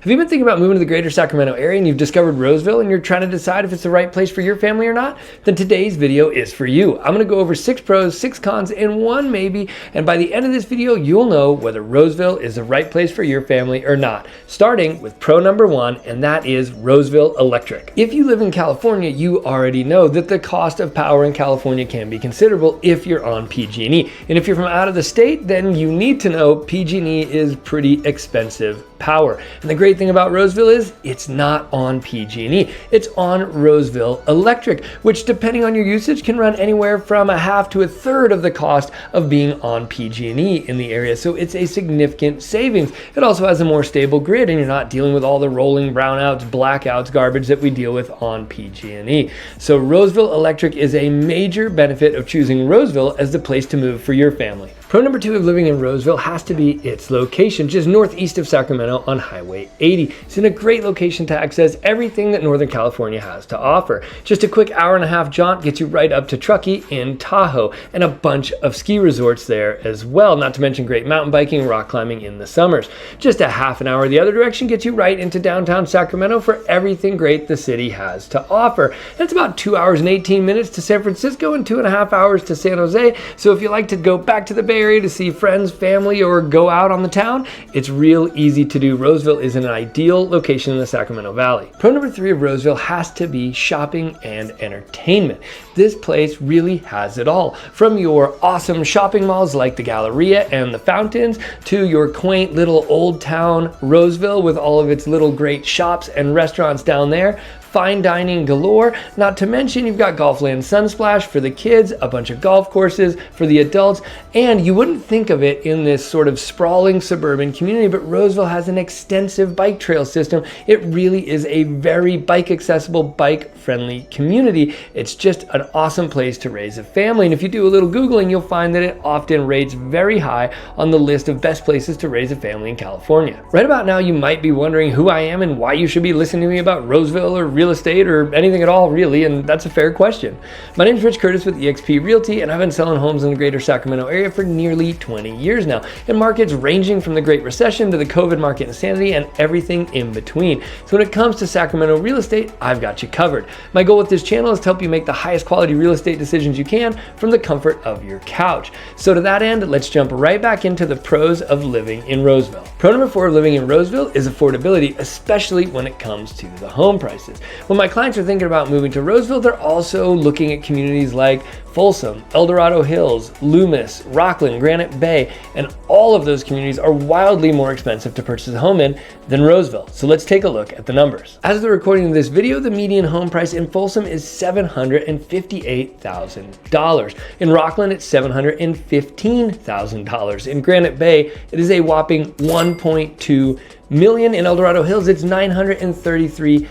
Have you been thinking about moving to the greater Sacramento area and you've discovered Roseville and you're trying to decide if it's the right place for your family or not? Then today's video is for you. I'm going to go over 6 pros, 6 cons, and 1 maybe, and by the end of this video, you'll know whether Roseville is the right place for your family or not. Starting with pro number 1, and that is Roseville Electric. If you live in California, you already know that the cost of power in California can be considerable if you're on PG&E. And if you're from out of the state, then you need to know PG&E is pretty expensive power. And the great thing about Roseville is it's not on PG&E. It's on Roseville Electric, which depending on your usage can run anywhere from a half to a third of the cost of being on PG&E in the area. So it's a significant savings. It also has a more stable grid and you're not dealing with all the rolling brownouts, blackouts, garbage that we deal with on PG&E. So Roseville Electric is a major benefit of choosing Roseville as the place to move for your family. Pro number 2 of living in Roseville has to be its location, just northeast of Sacramento on Highway 80. It's in a great location to access everything that Northern California has to offer. Just a quick hour-and-a-half jaunt gets you right up to Truckee in Tahoe, and a bunch of ski resorts there as well, not to mention great mountain biking and rock climbing in the summers. Just a half an hour the other direction gets you right into downtown Sacramento for everything great the city has to offer. And it's about 2 hours and 18 minutes to San Francisco and 2.5 hours to San Jose, so if you like to go back to the Bay Area to see friends, family, or go out on the town, it's real easy to do. Roseville is an ideal location in the Sacramento Valley. Pro number 3 of Roseville has to be shopping and entertainment. This place really has it all. From your awesome shopping malls like the Galleria and the Fountains, to your quaint little old town Roseville with all of its little great shops and restaurants down there, fine dining galore, not to mention you've got Golfland Sunsplash for the kids, a bunch of golf courses for the adults, and you wouldn't think of it in this sort of sprawling suburban community, but Roseville has an extensive bike trail system. It really is a very bike accessible, bike friendly community. It's just an awesome place to raise a family, and if you do a little Googling, you'll find that it often rates very high on the list of best places to raise a family in California. Right about now, you might be wondering who I am and why you should be listening to me about Roseville or real estate or anything at all, really, and that's a fair question. My name is Rich Curtis with EXP Realty, and I've been selling homes in the greater Sacramento area for nearly 20 years now, in markets ranging from the Great Recession to the COVID market insanity and everything in between. So when it comes to Sacramento real estate, I've got you covered. My goal with this channel is to help you make the highest quality real estate decisions you can from the comfort of your couch. So to that end, let's jump right back into the pros of living in Roseville. Pro number 4 of living in Roseville is affordability, especially when it comes to the home prices. When my clients are thinking about moving to Roseville, they're also looking at communities like Folsom, El Dorado Hills, Loomis, Rockland, Granite Bay, and all of those communities are wildly more expensive to purchase a home in than Roseville. So let's take a look at the numbers. As of the recording of this video, the median home price in Folsom is $758,000. In Rockland, it's $715,000. In Granite Bay, it is a whopping $1.2 million. In El Dorado Hills, it's $933,000,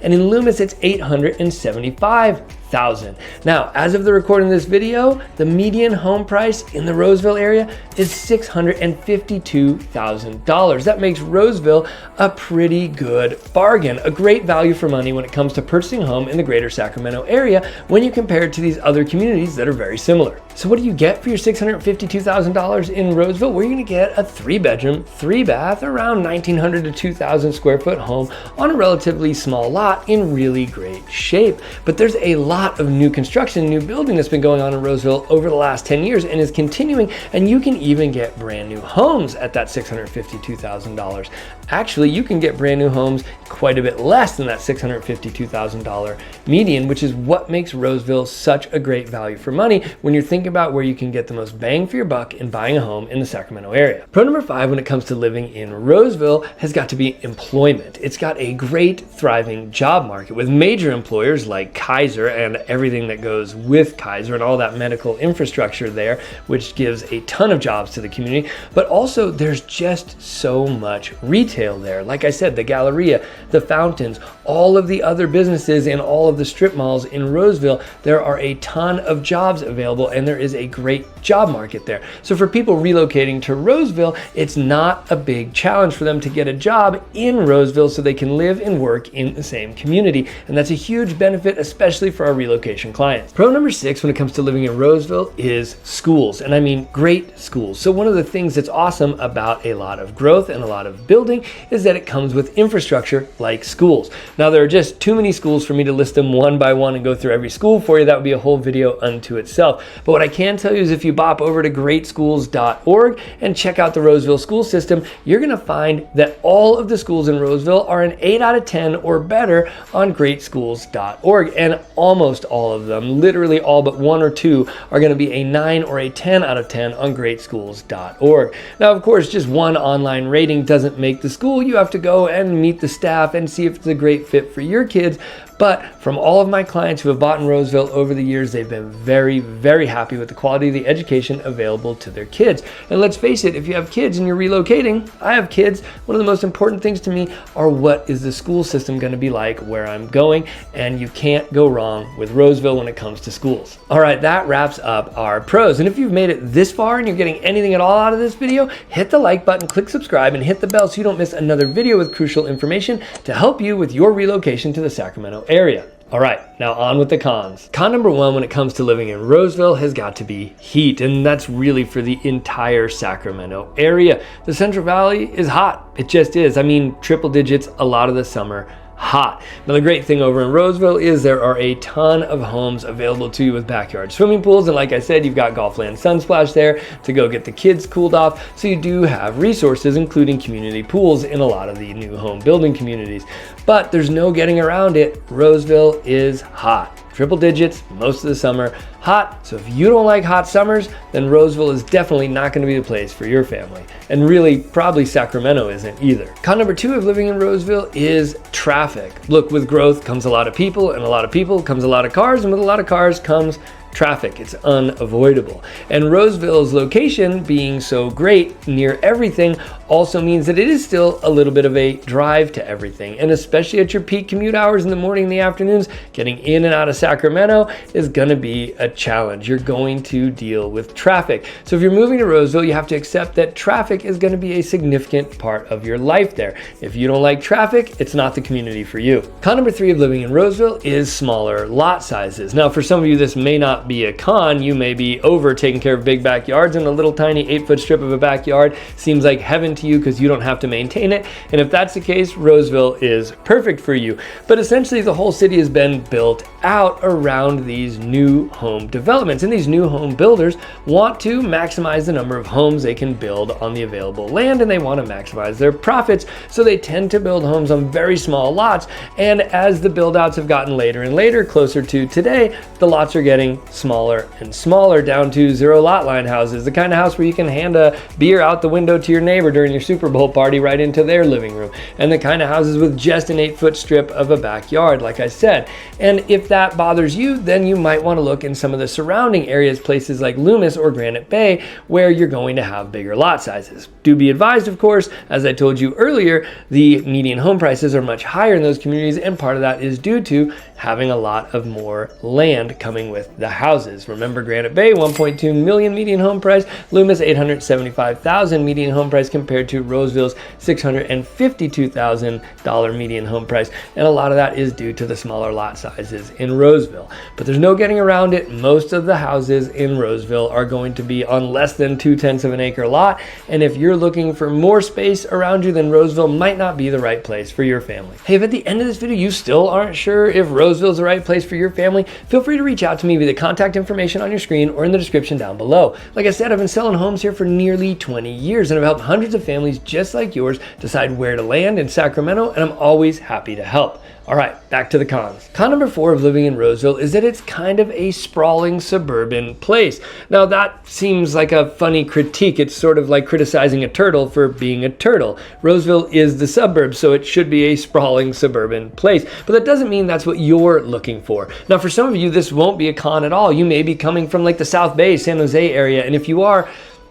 and in Loomis it's $875,000. Now, as of the recording of this video, the median home price in the Roseville area is $652,000. That makes Roseville a pretty good bargain, a great value for money when it comes to purchasing a home in the greater Sacramento area when you compare it to these other communities that are very similar. So what do you get for your $652,000 in Roseville? Well, you're gonna get a 3-bedroom, 3-bath, around 1,900 to 2,000 square foot home on a relatively small lot in really great shape. But there's a lot of new construction, new building that's been going on in Roseville over the last 10 years and is continuing, and you can even get brand new homes at that $652,000. Actually, you can get brand new homes quite a bit less than that $652,000 median, which is what makes Roseville such a great value for money when you're thinking about where you can get the most bang for your buck in buying a home in the Sacramento area. Pro number 5 when it comes to living in Roseville has got to be employment. It's got a great, thriving job market with major employers like Kaiser and everything that goes with Kaiser and all that medical infrastructure there, which gives a ton of jobs to the community. But also there's just so much retail there. Like I said, the Galleria, the fountains, all of the other businesses in all of the strip malls in Roseville. There are a ton of jobs available and there is a great job market there. So for people relocating to Roseville, it's not a big challenge for them to get a job in Roseville so they can live and work in the same community. And that's a huge benefit, especially for our relocation clients. Pro number 6 when it comes to living in Roseville is schools. And I mean great schools. So one of the things that's awesome about a lot of growth and a lot of building is that it comes with infrastructure like schools. Now there are just too many schools for me to list them one by one and go through every school for you. That would be a whole video unto itself. But what I can tell you is if you bop over to greatschools.org and check out the Roseville school system, you're going to find that all of the schools in Roseville are an 8 out of 10 or better on greatschools.org. And almost all of them, literally all but 1 or 2, are going to be a 9 or a 10 out of 10 on greatschools.org. Now, of course, just one online rating doesn't make the school. You have to go and meet the staff and see if it's a great fit for your kids. But from all of my clients who have bought in Roseville over the years, they've been very, very happy with the quality of the education available to their kids. And let's face it, if you have kids and you're relocating, I have kids, one of the most important things to me are what is the school system going to be like where I'm going, and you can't go wrong with Roseville when it comes to schools. All right, that wraps up our pros. And if you've made it this far and you're getting anything at all out of this video, hit the like button, click subscribe, and hit the bell so you don't miss another video with crucial information to help you with your relocation to the Sacramento area. All right, now on with the cons. Con number 1 when it comes to living in Roseville has got to be heat, and that's really for the entire Sacramento area. The Central Valley is hot. It just is. I mean, triple digits a lot of the summer. Hot. Now the great thing over in Roseville is there are a ton of homes available to you with backyard swimming pools, and like I said, you've got Golfland Sunsplash there to go get the kids cooled off, so you do have resources including community pools in a lot of the new home building communities. But there's no getting around it. Roseville is hot. Triple digits most of the summer, hot. So if you don't like hot summers, then Roseville is definitely not going to be the place for your family. And really, probably Sacramento isn't either. Con number 2 of living in Roseville is traffic. Look, with growth comes a lot of people, and a lot of people comes a lot of cars, and with a lot of cars comes traffic. It's unavoidable. And Roseville's location being so great near everything also means that it is still a little bit of a drive to everything. And especially at your peak commute hours in the morning and the afternoons, getting in and out of Sacramento is going to be a challenge. You're going to deal with traffic. So if you're moving to Roseville, you have to accept that traffic is going to be a significant part of your life there. If you don't like traffic, it's not the community for you. Con number 3 of living in Roseville is smaller lot sizes. Now, for some of you, this may not be a con. You may be over taking care of big backyards, and a little tiny 8-foot strip of a backyard seems like heaven to you because you don't have to maintain it. And if that's the case, Roseville is perfect for you. But essentially, the whole city has been built out around these new home developments, and these new home builders want to maximize the number of homes they can build on the available land, and they want to maximize their profits, so they tend to build homes on very small lots. And as the build outs have gotten later and later, closer to today, the lots are getting smaller and smaller, down to 0 lot line houses, the kind of house where you can hand a beer out the window to your neighbor during your Super Bowl party right into their living room, and the kind of houses with just an 8-foot strip of a backyard, like I said. And if that bothers you, then you might want to look in some of the surrounding areas, places like Loomis or Granite Bay, where you're going to have bigger lot sizes. Do be advised, of course, as I told you earlier, the median home prices are much higher in those communities, and part of that is due to having a lot of more land coming with the houses. Remember, Granite Bay, 1.2 million median home price, Loomis, 875,000 median home price compared to Roseville's $652,000 median home price. And a lot of that is due to the smaller lot sizes in Roseville. But there's no getting around it. Most of the houses in Roseville are going to be on less than 2/10 of an acre lot. And if you're looking for more space around you, then Roseville might not be the right place for your family. Hey, if at the end of this video you still aren't sure if Roseville is the right place for your family, feel free to reach out to me via the contact information on your screen or in the description down below. Like I said, I've been selling homes here for nearly 20 years, and I've helped hundreds of families just like yours decide where to land in Sacramento, and I'm always happy to help. All right, back to the cons. Con number 4 of living in Roseville is that it's kind of a sprawling suburban place. Now that seems like a funny critique. It's sort of like criticizing a turtle for being a turtle. Roseville is the suburbs, so it should be a sprawling suburban place. But that doesn't mean that's what you're looking for. Now for some of you, this won't be a con at all. You may be coming from like the South Bay, San Jose area, and if you are,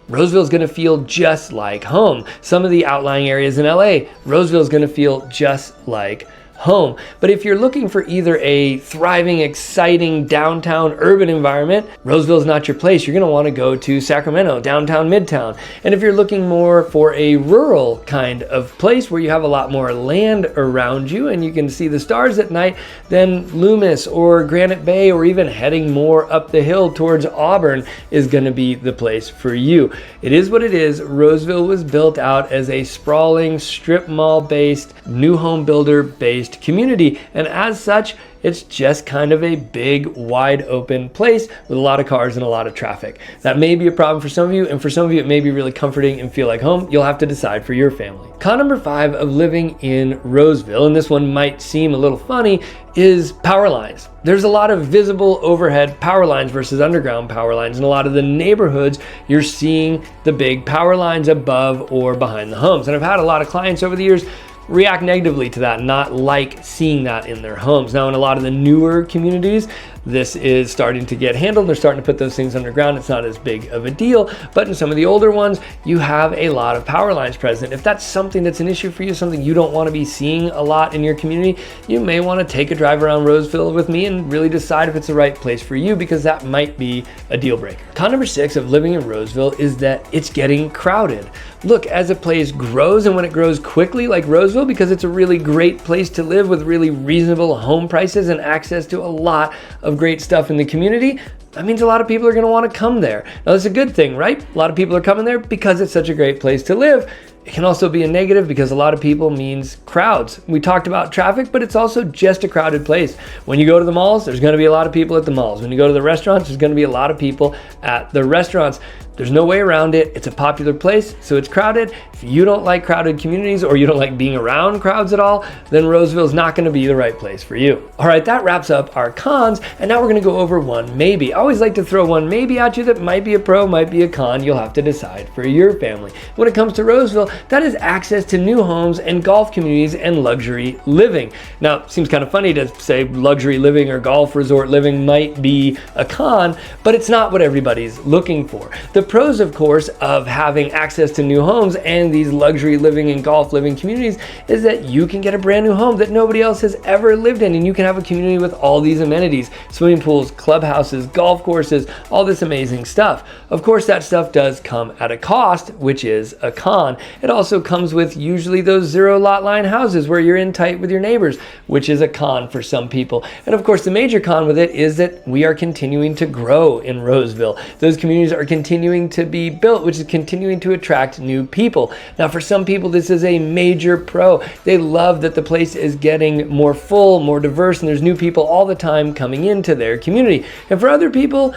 Roseville is going to feel just like home. Some of the outlying areas in LA, Roseville is going to feel just like home. But if you're looking for either a thriving, exciting downtown urban environment, Roseville is not your place. You're going to want to go to Sacramento, downtown, midtown. And if you're looking more for a rural kind of place where you have a lot more land around you and you can see the stars at night, then Loomis or Granite Bay, or even heading more up the hill towards Auburn, is going to be the place for you. It is what it is. Roseville was built out as a sprawling strip mall based, new home builder based community, and as such, it's just kind of a big, wide open place with a lot of cars and a lot of traffic. That may be a problem for some of you, and for some of you it may be really comforting and feel like home. You'll have to decide for your family. Con number 5 of living in Roseville, and this one might seem a little funny, is power lines. There's a lot of visible overhead power lines versus underground power lines. In a lot of the neighborhoods, you're seeing the big power lines above or behind the homes. And I've had a lot of clients over the years react negatively to that, not like seeing that in their homes. Now, in a lot of the newer communities, this is starting to get handled. They're starting to put those things underground. It's not as big of a deal, but in some of the older ones, you have a lot of power lines present. If that's something that's an issue for you, something you don't want to be seeing a lot in your community, you may want to take a drive around Roseville with me and really decide if it's the right place for you, because that might be a deal breaker. Con number 6 of living in Roseville is that it's getting crowded. Look, as a place grows, and when it grows quickly like Roseville, because it's a really great place to live with really reasonable home prices and access to a lot of great stuff in the community, that means a lot of people are going to want to come there. Now, that's a good thing, right? A lot of people are coming there because it's such a great place to live. It can also be a negative because a lot of people means crowds. We talked about traffic, but it's also just a crowded place. When you go to the malls, there's going to be a lot of people at the malls. When you go to the restaurants, there's going to be a lot of people at the restaurants. There's no way around it. It's a popular place, so it's crowded. If you don't like crowded communities, or you don't like being around crowds at all, then Roseville is not going to be the right place for you. All right, that wraps up our cons, and now we're going to go over one maybe. I always like to throw one maybe at you that might be a pro, might be a con. You'll have to decide for your family. When it comes to Roseville, that is access to new homes and golf communities and luxury living. Now, it seems kind of funny to say luxury living or golf resort living might be a con, but it's not what everybody's looking for. The pros, of course, of having access to new homes and these luxury living and golf living communities is that you can get a brand new home that nobody else has ever lived in, and you can have a community with all these amenities: swimming pools, clubhouses, golf courses, all this amazing stuff. Of course, that stuff does come at a cost, which is a con. It also comes with usually those 0 lot line houses where you're in tight with your neighbors, which is a con for some people. And of course, the major con with it is that we are continuing to grow in Roseville. Those communities are continuing to be built, which is continuing to attract new people. Now, for some people, this is a major pro. They love that the place is getting more full, more diverse, and there's new people all the time coming into their community. And for other people,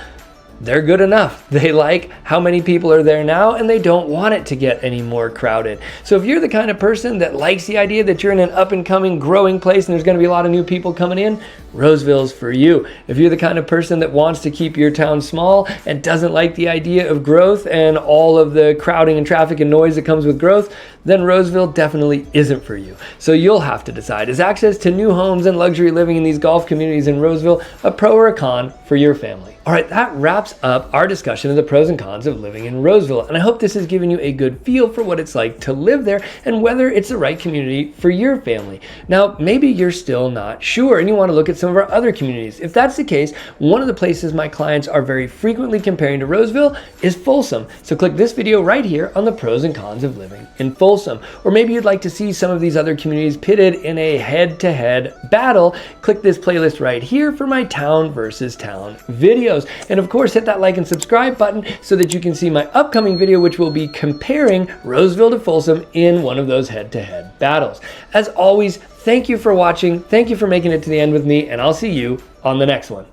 they're good enough. They like how many people are there now, and they don't want it to get any more crowded. So if you're the kind of person that likes the idea that you're in an up and coming, growing place and there's going to be a lot of new people coming in, Roseville's for you. If you're the kind of person that wants to keep your town small and doesn't like the idea of growth and all of the crowding and traffic and noise that comes with growth, then Roseville definitely isn't for you. So you'll have to decide, is access to new homes and luxury living in these golf communities in Roseville a pro or a con for your family? All right, that wraps up our discussion of the pros and cons of living in Roseville, and I hope this has given you a good feel for what it's like to live there and whether it's the right community for your family. Now, maybe you're still not sure and you want to look at some of our other communities. If that's the case, one of the places my clients are very frequently comparing to Roseville is Folsom. So click this video right here on the pros and cons of living in Folsom. Or maybe you'd like to see some of these other communities pitted in a head-to-head battle. Click this playlist right here for my town versus town videos. And of course, hit that like and subscribe button so that you can see my upcoming video, which will be comparing Roseville to Folsom in one of those head-to-head battles. As always, thank you for watching. Thank you for making it to the end with me, and I'll see you on the next one.